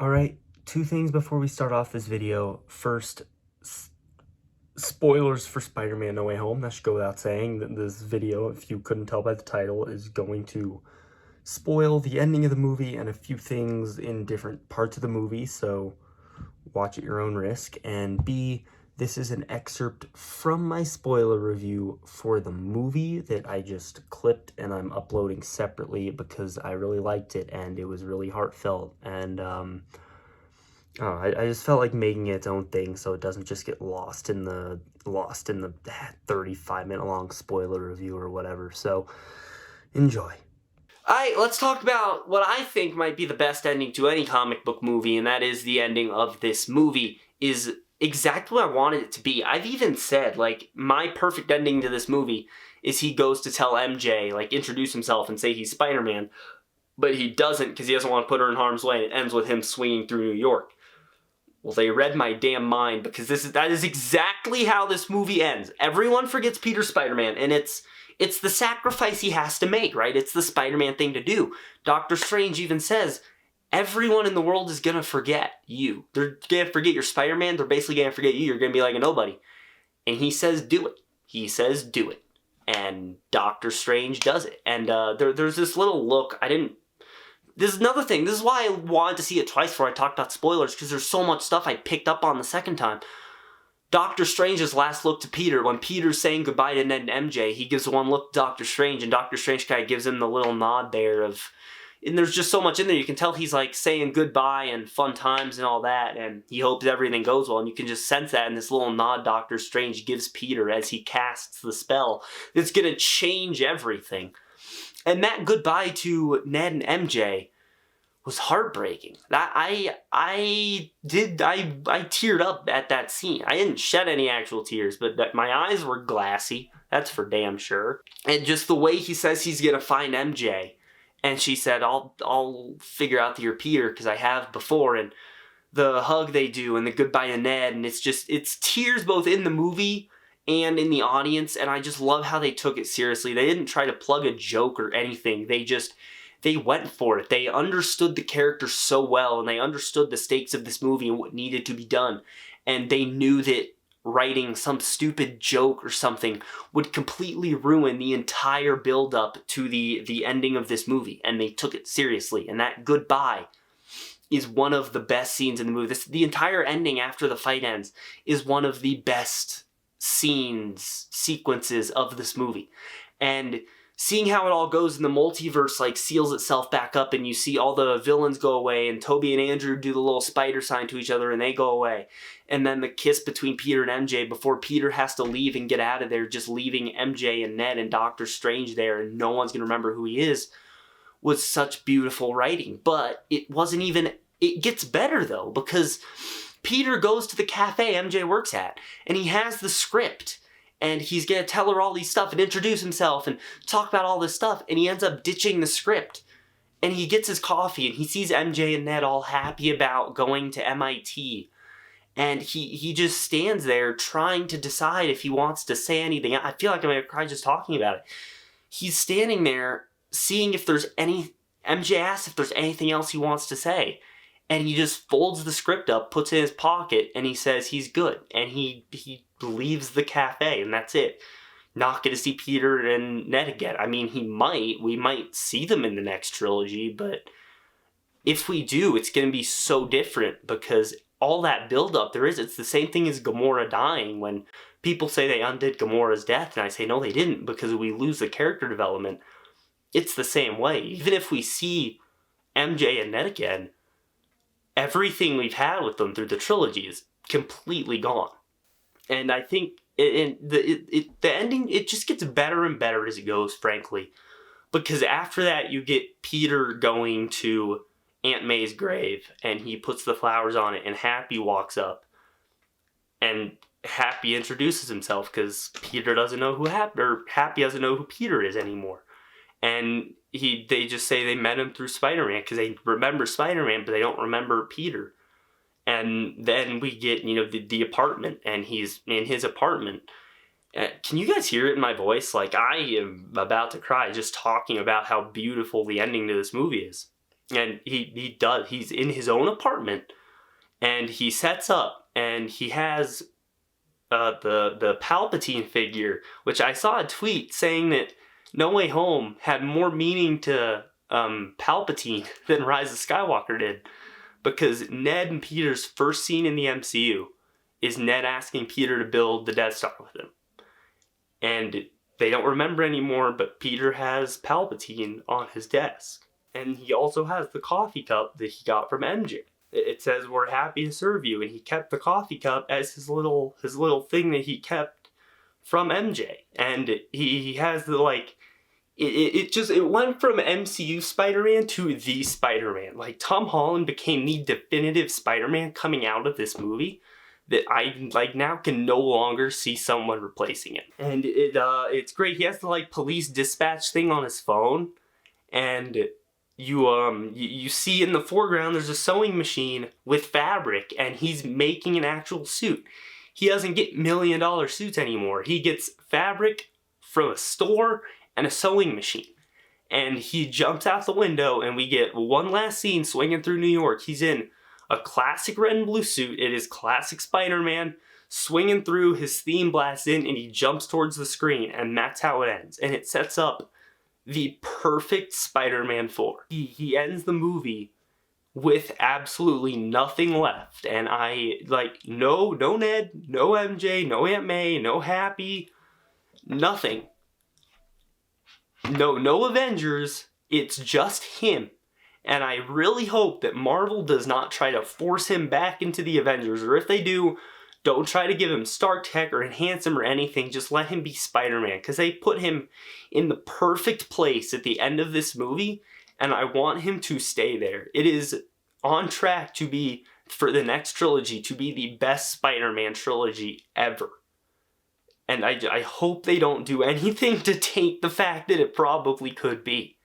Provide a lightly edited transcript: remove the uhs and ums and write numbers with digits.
Alright, two things before we start off this video. First, spoilers for Spider-Man No Way Home. That should go without saying. That this video, if you couldn't tell by the title, is going to spoil the ending of the movie and a few things in different parts of the movie, so watch at your own risk. And B, this is an excerpt from my spoiler review for the movie that I just clipped and I'm uploading separately because I really liked it and it was really heartfelt, and I just felt like making it its own thing so it doesn't just get lost in the 35-minute long spoiler review or whatever. So enjoy. Alright, let's talk about what I think might be the best ending to any comic book movie, and that is the ending of this movie is exactly what I wanted it to be. I've even said, like, my perfect ending to this movie is he goes to tell MJ, like, introduce himself and say he's Spider-Man, but he doesn't because he doesn't want to put her in harm's way, and it ends with him swinging through New York. Well, they read my damn mind because that is exactly how this movie ends. Everyone forgets Peter Spider-Man, and it's the sacrifice he has to make, right? It's the Spider-Man thing to do. Doctor Strange even says, everyone in the world is gonna forget you. They're gonna forget you're Spider-Man, they're basically gonna forget you, you're gonna be like a nobody. And he says, do it. He says, do it. And Doctor Strange does it. And there's this little look, this is another thing, this is why I wanted to see it twice before I talked about spoilers, because there's so much stuff I picked up on the second time. Doctor Strange's last look to Peter, when Peter's saying goodbye to Ned and MJ, he gives one look to Doctor Strange, and Doctor Strange kind of gives him the little nod there of, and there's just so much in there, you can tell he's like saying goodbye and fun times and all that, and he hopes everything goes well, and you can just sense that in this little nod Doctor Strange gives Peter as he casts the spell. It's gonna change everything. And that goodbye to Ned and MJ was heartbreaking. I teared up at that scene. I didn't shed any actual tears, but my eyes were glassy. That's for damn sure. And just the way he says he's gonna find MJ, and she said, "I'll figure out that you're Peter because I have before." And the hug they do, and the goodbye to Ned, and it's tears both in the movie and in the audience. And I just love how they took it seriously. They didn't try to plug a joke or anything. They went for it. They understood the character so well, and they understood the stakes of this movie and what needed to be done. And they knew that writing some stupid joke or something would completely ruin the entire build-up to the ending of this movie. And they took it seriously. And that goodbye is one of the best scenes in the movie. The entire ending after the fight ends is one of the best sequences of this movie. And seeing how it all goes in the multiverse, like, seals itself back up, and you see all the villains go away, and Toby and Andrew do the little spider sign to each other, and they go away. And then the kiss between Peter and MJ before Peter has to leave and get out of there, just leaving MJ and Ned and Doctor Strange there, and no one's going to remember who he is, was such beautiful writing. But it gets better, though, because Peter goes to the cafe MJ works at, and he has the script. And he's going to tell her all these stuff and introduce himself and talk about all this stuff. And he ends up ditching the script. And he gets his coffee and he sees MJ and Ned all happy about going to MIT. And he just stands there trying to decide if he wants to say anything. I feel like I'm going to cry just talking about it. He's standing there seeing if there's MJ asks if there's anything else he wants to say. And he just folds the script up, puts it in his pocket, and he says he's good. And he leaves the cafe, and that's it. Not going to see Peter and Ned again. I mean, we might see them in the next trilogy, but if we do, it's going to be so different because all that build-up it's the same thing as Gamora dying. When people say they undid Gamora's death, and I say no, they didn't, because we lose the character development. It's the same way. Even if we see MJ and Ned again, everything we've had with them through the trilogy is completely gone. And I think the ending, it just gets better and better as it goes, frankly. Because after that, you get Peter going to Aunt May's grave, and he puts the flowers on it, and Happy walks up. And Happy introduces himself, because Peter doesn't know who Happy doesn't know who Peter is anymore. And they just say they met him through Spider-Man, because they remember Spider-Man, but they don't remember Peter. And then we get, the apartment, and he's in his apartment. Can you guys hear it in my voice? Like, I am about to cry just talking about how beautiful the ending to this movie is. And he does. He's in his own apartment, and he sets up, and he has the Palpatine figure, which I saw a tweet saying that No Way Home had more meaning to Palpatine than Rise of Skywalker did, because Ned and Peter's first scene in the MCU is Ned asking Peter to build the Death Star with him. And they don't remember anymore, but Peter has Palpatine on his desk. And he also has the coffee cup that he got from MJ. It says, "We're happy to serve you," and he kept the coffee cup as his little thing that he kept from MJ. And he has the, like, it went from MCU Spider-Man to the Spider-Man. Like, Tom Holland became the definitive Spider-Man coming out of this movie that I, like, now can no longer see someone replacing it. And it's great. He has the, like, police dispatch thing on his phone, and you see in the foreground there's a sewing machine with fabric, and he's making an actual suit. He doesn't get $1 million suits anymore. He gets fabric from a store and a sewing machine. And he jumps out the window, and we get one last scene swinging through New York. He's in a classic red and blue suit. It is classic Spider-Man, swinging through, his theme blasts in, and he jumps towards the screen, and that's how it ends. And it sets up the perfect Spider-Man 4. He ends the movie with absolutely nothing left, and I, like, no Ned, no MJ, no Aunt May, no Happy, nothing. No Avengers, it's just him. And I really hope that Marvel does not try to force him back into the Avengers, or if they do, don't try to give him Stark Tech or enhance him or anything, just let him be Spider-Man, because they put him in the perfect place at the end of this movie, and I want him to stay there. It is on track to be, for the next trilogy, to be the best Spider-Man trilogy ever. And I hope they don't do anything to take the fact that it probably could be.